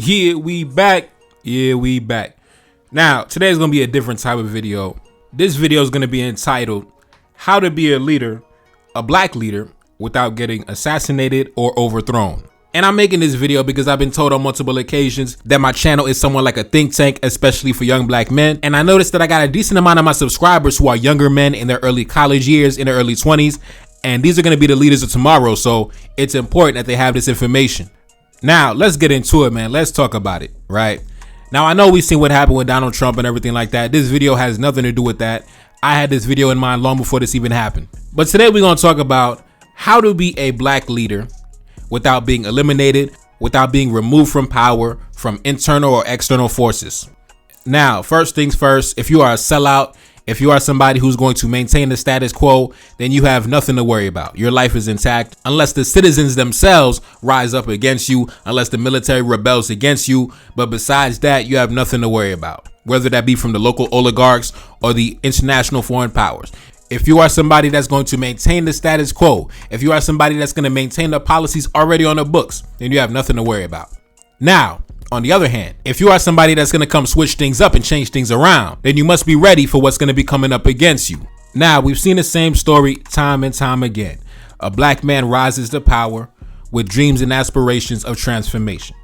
Yeah, we back. Now, today's going to be a different type of video. This video is going to be entitled, How to Be a Leader, a Black Leader, Without Getting Assassinated or Overthrown. And I'm making this video because I've been told on multiple occasions that my channel is somewhat like a think tank, especially for young black men. And I noticed that I got a decent amount of my subscribers who are younger men in their early college years, in their early 20s. And these are going to be the leaders of tomorrow. So it's important that they have this information. Now, let's get into it, man. Let's talk about it, right? Now, I know we've seen what happened with Donald Trump and everything like that. This video has nothing to do with that. I had this video in mind long before this even happened. But today we're going to talk about how to be a black leader without being eliminated, without being removed from power from internal or external forces. Now, first things first, if you are a sellout, if you are somebody who's going to maintain the status quo, then you have nothing to worry about. Your life is intact unless the citizens themselves rise up against you, unless the military rebels against you. But besides that, you have nothing to worry about, whether that be from the local oligarchs or the international foreign powers. If you are somebody that's going to maintain the status quo, if you are somebody that's going to maintain the policies already on the books, then you have nothing to worry about. Now, on the other hand, if you are somebody that's going to come switch things up and change things around, then you must be ready for what's going to be coming up against you. Now, we've seen the same story time and time again. A black man rises to power with dreams and aspirations of transformation,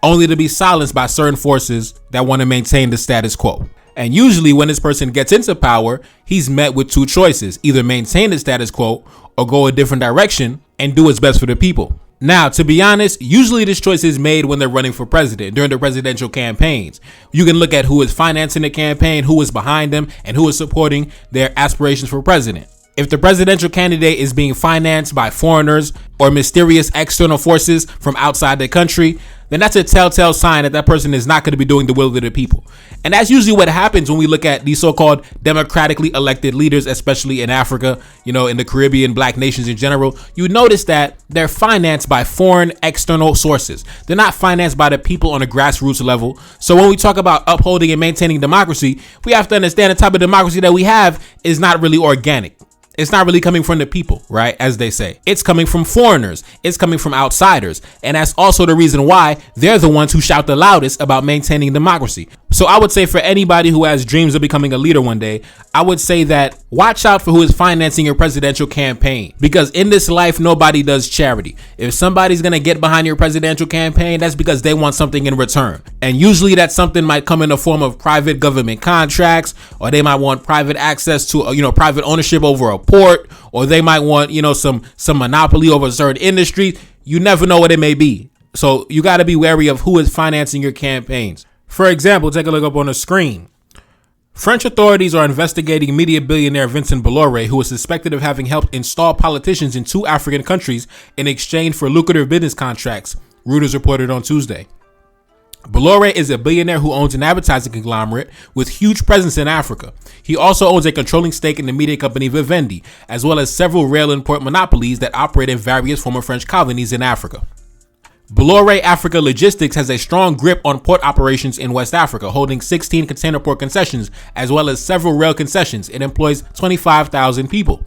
only to be silenced by certain forces that want to maintain the status quo. And usually when this person gets into power, he's met with two choices: either maintain the status quo or go a different direction and do what's best for the people. Now, to be honest, usually this choice is made when they're running for president during the presidential campaigns. You can look at who is financing the campaign, who is behind them, and who is supporting their aspirations for president. If the presidential candidate is being financed by foreigners or mysterious external forces from outside the country, then that's a telltale sign that that person is not going to be doing the will of the people. And that's usually what happens when we look at these so-called democratically elected leaders, especially in Africa, in the Caribbean, black nations in general. You notice that they're financed by foreign external sources. They're not financed by the people on a grassroots level. So when we talk about upholding and maintaining democracy, we have to understand the type of democracy that we have is not really organic. It's not really coming from the people, right? As they say, it's coming from foreigners. It's coming from outsiders. And that's also the reason why they're the ones who shout the loudest about maintaining democracy. So I would say for anybody who has dreams of becoming a leader one day, I would say that watch out for who is financing your presidential campaign, because in this life, nobody does charity. If somebody's going to get behind your presidential campaign, that's because they want something in return. And usually that something might come in the form of private government contracts, or they might want private access to, private ownership over a port, or they might want, some monopoly over a certain industry. You never know what it may be. So you got to be wary of who is financing your campaigns. For example, take a look up on the screen. French authorities are investigating media billionaire Vincent Bolloré, who is suspected of having helped install politicians in two African countries in exchange for lucrative business contracts, Reuters reported on Tuesday. Bolloré is a billionaire who owns an advertising conglomerate with huge presence in Africa. He also owns a controlling stake in the media company Vivendi, as well as several rail and port monopolies that operate in various former French colonies in Africa. Bolloré Africa Logistics has a strong grip on port operations in West Africa, holding 16 container port concessions, as well as several rail concessions. It employs 25,000 people.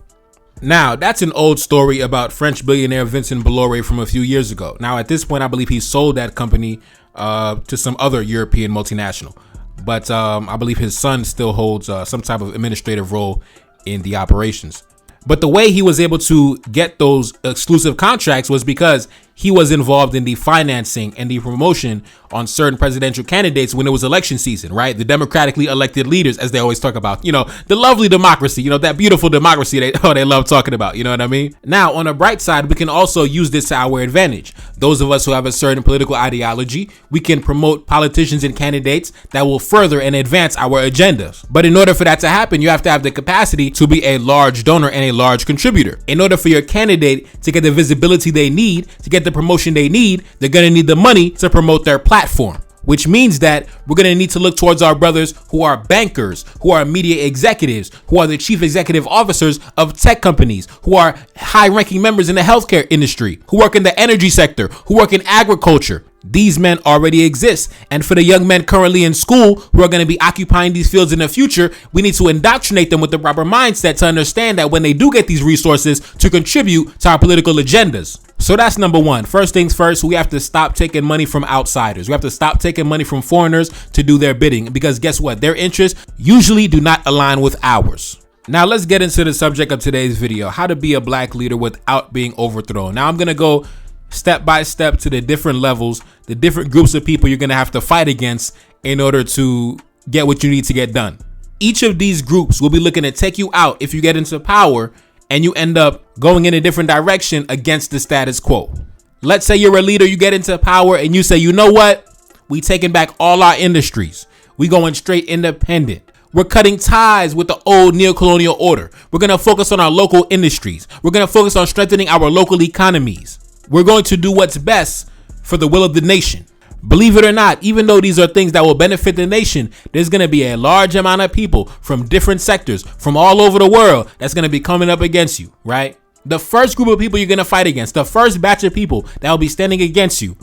Now, that's an old story about French billionaire Vincent Bolloré from a few years ago. Now, at this point, I believe he sold that company to some other European multinational. But I believe his son still holds some type of administrative role in the operations. But the way he was able to get those exclusive contracts was because he was involved in the financing and the promotion on certain presidential candidates when it was election season, right? The democratically elected leaders, as they always talk about, the lovely democracy, that beautiful democracy they love talking about, you know what I mean? Now, on the bright side, we can also use this to our advantage. Those of us who have a certain political ideology, we can promote politicians and candidates that will further and advance our agendas. But in order for that to happen, you have to have the capacity to be a large donor and a large contributor. In order for your candidate to get the visibility they need, to get the promotion they need, they're going to need the money to promote their platform, which means that we're going to need to look towards our brothers who are bankers, who are media executives, who are the chief executive officers of tech companies, who are high-ranking members in the healthcare industry, who work in the energy sector, who work in agriculture. These men already exist. And for the young men currently in school who are going to be occupying these fields in the future, we need to indoctrinate them with the proper mindset to understand that when they do get these resources to contribute to our political agendas. So that's number one. First things first, we have to stop taking money from outsiders. We have to stop taking money from foreigners to do their bidding, because guess what? Their interests usually do not align with ours. Now let's get into the subject of today's video, how to be a black leader without being overthrown. Now I'm going to go step by step to the different levels, the different groups of people you're going to have to fight against in order to get what you need to get done. Each of these groups will be looking to take you out if you get into power and you end up going in a different direction against the status quo. Let's say you're a leader, you get into power and you say, you know what? We taking back all our industries. We going straight independent. We're cutting ties with the old neocolonial order. We're going to focus on our local industries. We're going to focus on strengthening our local economies. We're going to do what's best for the will of the nation. Believe it or not, even though these are things that will benefit the nation, there's going to be a large amount of people from different sectors from all over the world that's going to be coming up against you, right? The first group of people you're going to fight against, the first batch of people that will be standing against you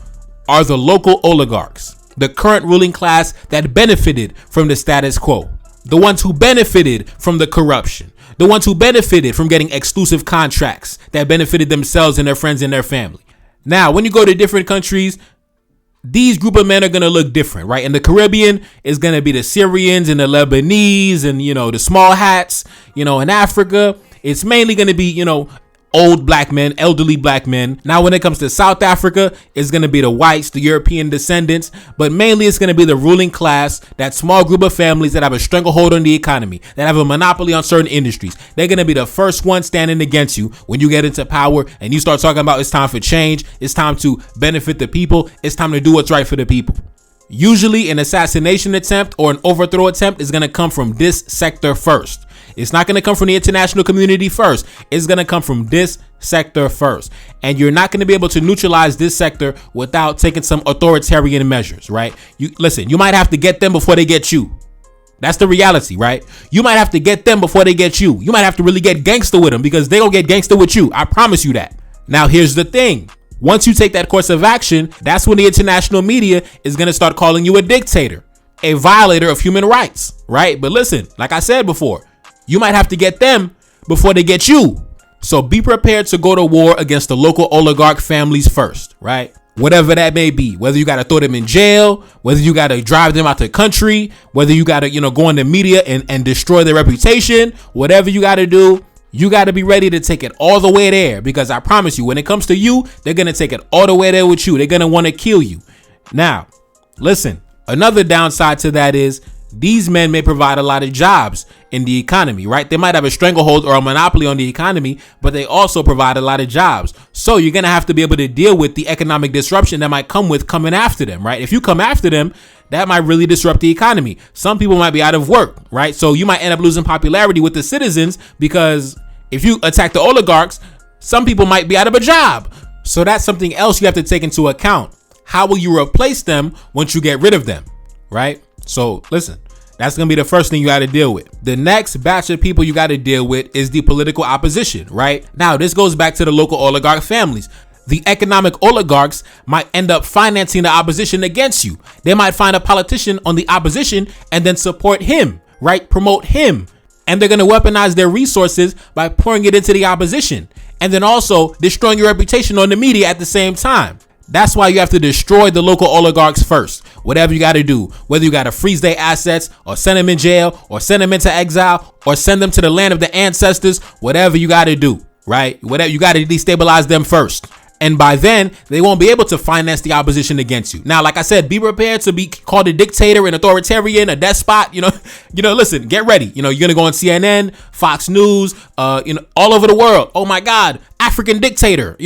are the local oligarchs, the current ruling class that benefited from the status quo, the ones who benefited from the corruption, the ones who benefited from getting exclusive contracts that benefited themselves and their friends and their family. Now, when you go to different countries, these group of men are going to look different, right? In the Caribbean, it's going to be the Syrians and the Lebanese and, the small hats. In Africa, it's mainly going to be, old black men, elderly black men. Now, when it comes to South Africa, it's going to be the whites, the European descendants, but mainly it's going to be the ruling class, that small group of families that have a stranglehold on the economy, that have a monopoly on certain industries. They're going to be the first one standing against you when you get into power and you start talking about it's time for change, it's time to benefit the people, it's time to do what's right for the people. Usually an assassination attempt or an overthrow attempt is going to come from this sector first. It's not going to come from the international community first. It's going to come from this sector first. And you're not going to be able to neutralize this sector without taking some authoritarian measures, right? You might have to get them before they get you. That's the reality, right? You might have to get them before they get you. You might have to really get gangster with them because they don't get gangster with you. I promise you that. Now, here's the thing. Once you take that course of action, that's when the international media is going to start calling you a dictator, a violator of human rights, right? But listen, like I said before, you might have to get them before they get you. So be prepared to go to war against the local oligarch families first, right? Whatever that may be, whether you got to throw them in jail, whether you got to drive them out the country, whether you got to, go in the media and destroy their reputation, whatever you got to do, you got to be ready to take it all the way there, because I promise you, when it comes to you, they're going to take it all the way there with you. They're going to want to kill you. Now, listen, another downside to that is these men may provide a lot of jobs in the economy, right? They might have a stranglehold or a monopoly on the economy, but they also provide a lot of jobs. So you're going to have to be able to deal with the economic disruption that might come with coming after them, right? If you come after them, that might really disrupt the economy. Some people might be out of work, right? So you might end up losing popularity with the citizens, because if you attack the oligarchs, some people might be out of a job. So that's something else you have to take into account. How will you replace them once you get rid of them, right? So listen, that's going to be the first thing you got to deal with. The next batch of people you got to deal with is the political opposition, right? Now, this goes back to the local oligarch families. The economic oligarchs might end up financing the opposition against you. They might find a politician on the opposition and then support him, right? Promote him. And they're going to weaponize their resources by pouring it into the opposition, and then also destroying your reputation on the media at the same time. That's why you have to destroy the local oligarchs first. Whatever you got to do, whether you got to freeze their assets or send them in jail or send them into exile or send them to the land of the ancestors, whatever you got to do, right? Whatever, you got to destabilize them first. And by then, they won't be able to finance the opposition against you. Now, like I said, be prepared to be called a dictator, an authoritarian, a despot. Listen, get ready. You're going to go on CNN, Fox News, all over the world. Oh my God, African dictator.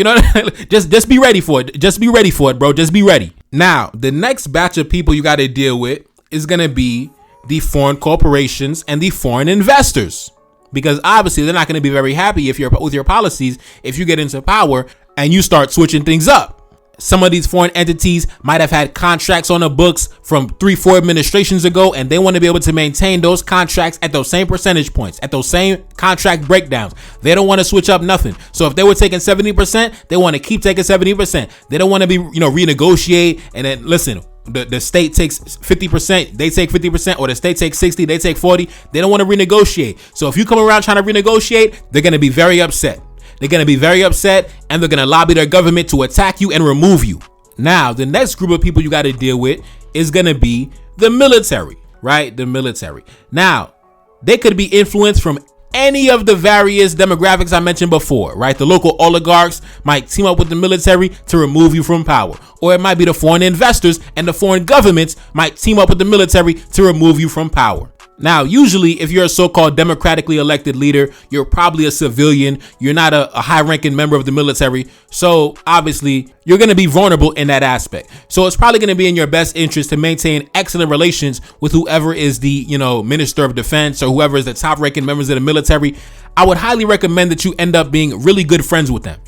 Just be ready for it. Just be ready for it, bro. Just be ready. Now, the next batch of people you got to deal with is going to be the foreign corporations and the foreign investors. Because obviously they're not going to be very happy with your policies if you get into power and you start switching things up. Some of these foreign entities might have had contracts on the books from 3-4 administrations ago, and they want to be able to maintain those contracts at those same percentage points, at those same contract breakdowns. They don't want to switch up nothing. So if they were taking 70%, they want to keep taking 70%. They don't want to be, renegotiate and then listen. The state takes 50%, they take 50%, or the state takes 60, they take 40. They don't want to renegotiate. So if you come around trying to renegotiate, they're going to be very upset. They're going to be very upset, and they're going to lobby their government to attack you and remove you. Now, the next group of people you got to deal with is going to be the military, right? The military. Now, they could be influenced from any of the various demographics I mentioned before, right? The local oligarchs might team up with the military to remove you from power. Or it might be the foreign investors and the foreign governments might team up with the military to remove you from power. Now, usually, if you're a so-called democratically elected leader, you're probably a civilian. You're not a high-ranking member of the military. So, obviously, you're going to be vulnerable in that aspect. So, it's probably going to be in your best interest to maintain excellent relations with whoever is the, Minister of Defense or whoever is the top-ranking members of the military. I would highly recommend that you end up being really good friends with them.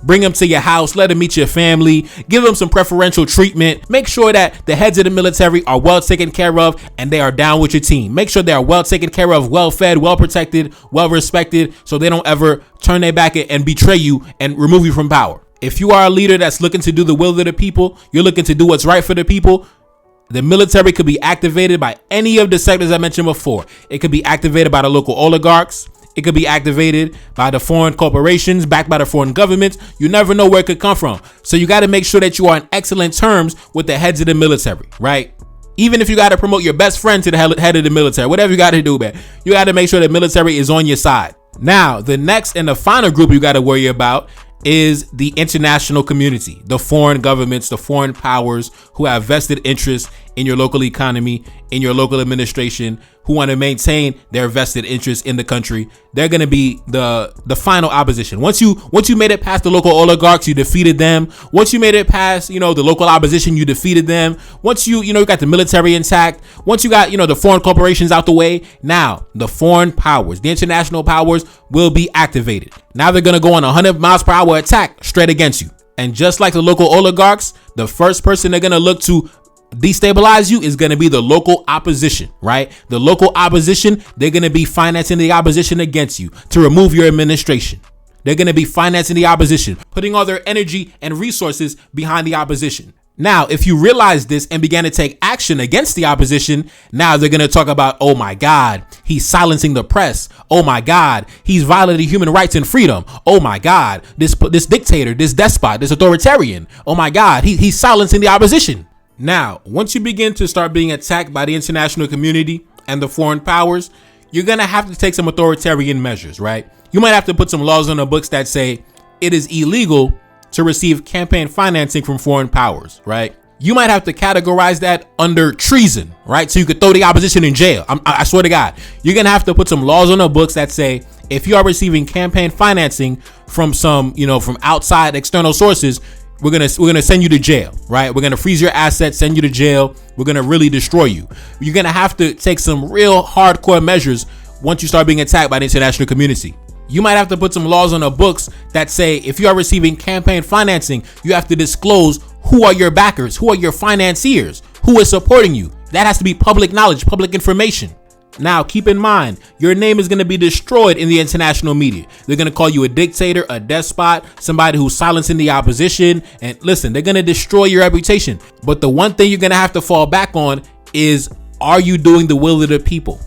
Bring them to your house, let them meet your family, give them some preferential treatment. Make sure that the heads of the military are well taken care of and they are down with your team. Make sure they are well taken care of, well fed, well protected, well respected, so they don't ever turn their back and betray you and remove you from power. If you are a leader that's looking to do the will of the people, you're looking to do what's right for the people, the military could be activated by any of the sectors I mentioned before. It could be activated by the local oligarchs. It could be activated by the foreign corporations backed by the foreign governments. You never know where it could come from. So you got to make sure that you are on excellent terms with the heads of the military, right? Even if you got to promote your best friend to the head of the military, whatever you got to do, man, you got to make sure the military is on your side. Now, the next and the final group you got to worry about is the international community, the foreign governments, the foreign powers who have vested interest in your local economy, in your local administration, who want to maintain their vested interest in the country. They're going to be the final opposition. Once you made it past the local oligarchs, you defeated them. Once you made it past, the local opposition, you defeated them. Once you got the military intact, once you got, the foreign corporations out the way, now the foreign powers, the international powers will be activated. Now they're going to go on 100 miles per hour attack straight against you. And just like the local oligarchs, the first person they're going to look to destabilize you is going to be the local opposition, right? The local opposition, they're going to be financing the opposition against you to remove your administration. They're going to be financing the opposition, putting all their energy and resources behind the opposition. Now, if you realize this and began to take action against the opposition, now they're going to talk about, oh my God, he's silencing the press. Oh my God, he's violating human rights and freedom. Oh my God, this dictator, this despot, this authoritarian. Oh my God, he's silencing the opposition. Now, once you begin to start being attacked by the international community and the foreign powers, you're going to have to take some authoritarian measures, right? You might have to put some laws on the books that say it is illegal to receive campaign financing from foreign powers, right? You might have to categorize that under treason, right? So you could throw the opposition in jail. I swear to God, you're going to have to put some laws on the books that say if you are receiving campaign financing from some, from outside external sources, we're gonna send you to jail, right? We're gonna freeze your assets, send you to jail. We're gonna really destroy you. You're gonna have to take some real hardcore measures once you start being attacked by the international community. You might have to put some laws on the books that say if you are receiving campaign financing, you have to disclose who are your backers, who are your financiers, who is supporting you. That has to be public knowledge, public information. Now, keep in mind, your name is going to be destroyed in the international media. They're going to call you a dictator, a despot, somebody who's silencing the opposition. And listen, they're going to destroy your reputation. But the one thing you're going to have to fall back on is, are you doing the will of the people?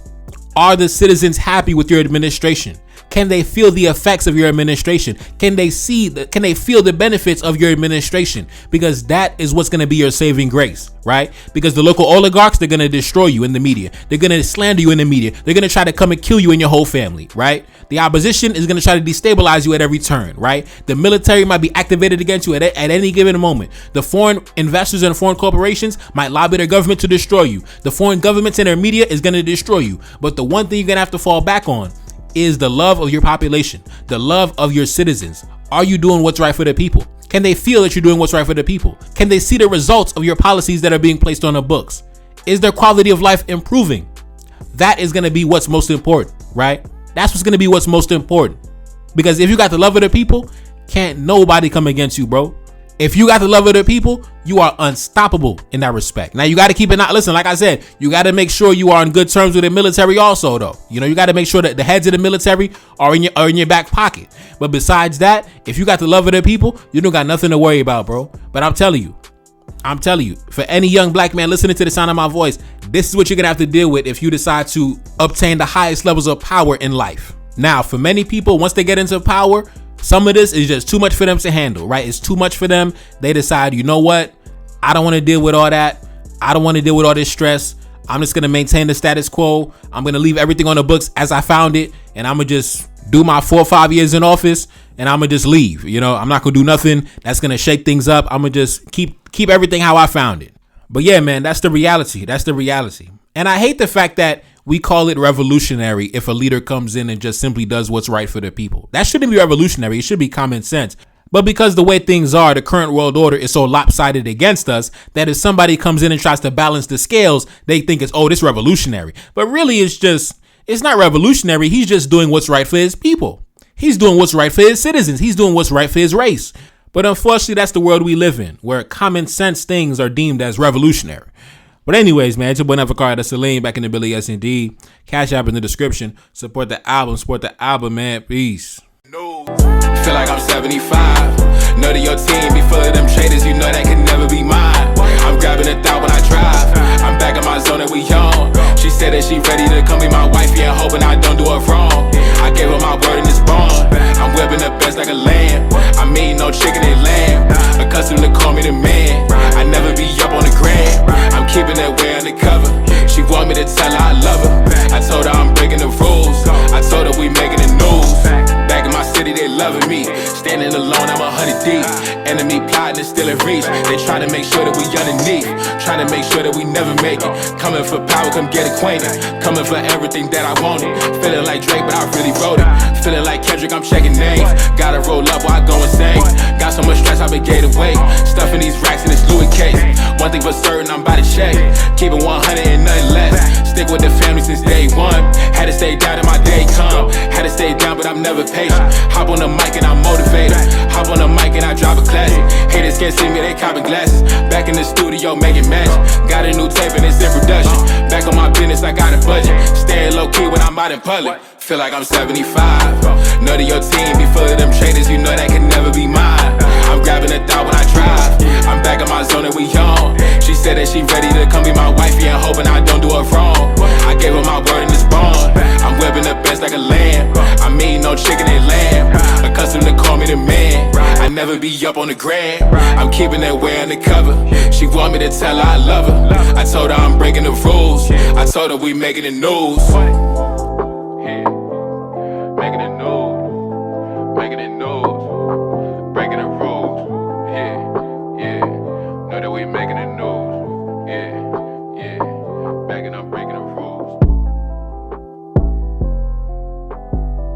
Are the citizens happy with your administration? Can they feel the effects of your administration? Can they feel the benefits of your administration? Because that is what's going to be your saving grace, right? Because the local oligarchs, they're going to destroy you in the media. They're going to slander you in the media. They're going to try to come and kill you and your whole family, right? The opposition is going to try to destabilize you at every turn, right? The military might be activated against you at any given moment. The foreign investors and foreign corporations might lobby their government to destroy you. The foreign governments and their media is going to destroy you. But the one thing you're going to have to fall back on is the love of your population, the love of your citizens. Are you doing what's right for the people? Can they feel that you're doing what's right for the people? Can they see the results of your policies that are being placed on the books? Is their quality of life improving? That is going to be what's most important, right? That's what's going to be what's most important. Because if you got the love of the people, can't nobody come against you, bro. If you got the love of the people, you are unstoppable in that respect. Now, you got to keep it. Listen, like I said, you got to make sure you are on good terms with the military also, though. You got to make sure that the heads of the military are in your back pocket. But besides that, if you got the love of the people, you don't got nothing to worry about, bro. But I'm telling you, for any young black man listening to the sound of my voice, this is what you're going to have to deal with if you decide to obtain the highest levels of power in life. Now, for many people, once they get into power, Some of this is just too much for them to handle, right? It's too much for them. They decide, you know what? I don't want to deal with all that. I don't want to deal with all this stress. I'm just going to maintain the status quo. I'm going to leave everything on the books as I found it. And I'm going to just do my 4 or 5 years in office and I'm going to just leave. You know, I'm not going to do nothing that's going to shake things up. I'm going to just keep everything how I found it. But yeah, man, that's the reality. That's the reality. And I hate the fact that we call it revolutionary if a leader comes in and just simply does what's right for the people. That shouldn't be revolutionary. It should be common sense. But because the way things are, the current world order is so lopsided against us that if somebody comes in and tries to balance the scales, they think it's, oh, this revolutionary. But really, it's not revolutionary. He's just doing what's right for his people. He's doing what's right for his citizens. He's doing what's right for his race. But unfortunately, that's the world we live in, where common sense things are deemed as revolutionary. But anyways, man, it's your boy Nevercard, that's Celine, back in the Billy S&D. Cash App in the description. Support the album, man. Peace. No. Feel like I'm 75. Know that your team be full of them traders, you know that can never be mine. I'm grabbing a thought when I drive. I'm back in my zone and we young. She said that she ready to come be my wife, yeah, hoping I don't do her wrong. I gave her my word and it's bond. I'm whipping the best like a lamb. I mean no chicken and lamb. Accustomed to call me the man. I never be up on the gram. I'm keeping that way undercover. She want me to tell her I love her. I told her I'm breaking the rules. I told her we making the news. Back in my city, they loving me. Standing alone, I'm 100 deep. Enemy plotting and still in reach. They try to make sure that we underneath. Trying to make sure that we never make it. Coming for power, come get acquainted. Coming for everything that I wanted. Feeling like Drake, but I really wrote it. Feeling like Kendrick, I'm checking names. Gotta roll up while I go insane. Got so much stress, I been gated away. Stuffing these racks in this Louis case. One thing for certain, I'm about to check. Keep it 100 and nothing less. Stick with the family since day one. Had to stay down till my day come. Had to stay down, but I'm never patient. Hop on the mic and I'm motivated. Hop on the mic and I drop a classic. Haters can't see me, they copping glasses. Back in the studio making magic. Got a new tape and it's in production. Back on my business, I got a budget. Staying low key when I'm out in public. Feel like I'm 75. Know that your team be full of them traders, you know that can never be mine. I'm grabbing a thought when I drive. I'm back in my zone and we young. She said that she ready to come be my wife, yeah, hoping I don't do her wrong. I gave her my word and it's bond. I'm whipping the best like a lamb. I mean no chicken and lamb. Accustomed to call me the man. I never be up on the gram. I'm keeping that way undercover. She want me to tell her I love her. I told her I'm breaking the rules. I told her we making the news.